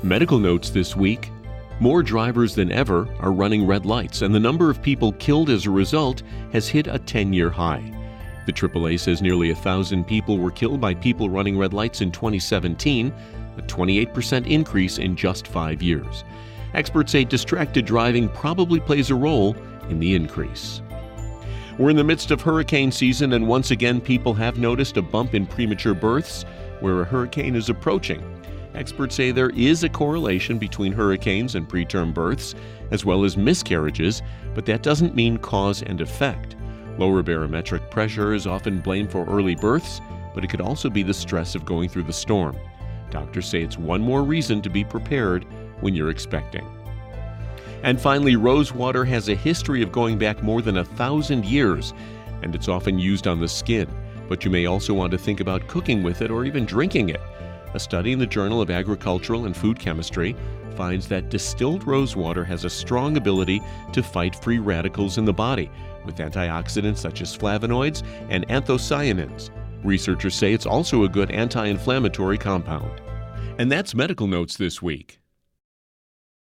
Medical notes this week. More drivers than ever are running red lights, and the number of people killed as a result has hit a 10-year high. The AAA says nearly 1,000 people were killed by people running red lights in 2017, a 28% increase in just 5 years. Experts say distracted driving probably plays a role in the increase. We're in the midst of hurricane season, and once again people have noticed a bump in premature births where a hurricane is approaching. Experts say there is a correlation between hurricanes and preterm births, as well as miscarriages, but that doesn't mean cause and effect. Lower barometric pressure is often blamed for early births, but it could also be the stress of going through the storm. Doctors say it's one more reason to be prepared when you're expecting. And finally, rose water has a history of going back more than 1,000 years, and it's often used on the skin, but you may also want to think about cooking with it or even drinking it. A study in the Journal of Agricultural and Food Chemistry finds that distilled rose water has a strong ability to fight free radicals in the body, with antioxidants such as flavonoids and anthocyanins. Researchers say it's also a good anti-inflammatory compound. And that's Medical Notes this week.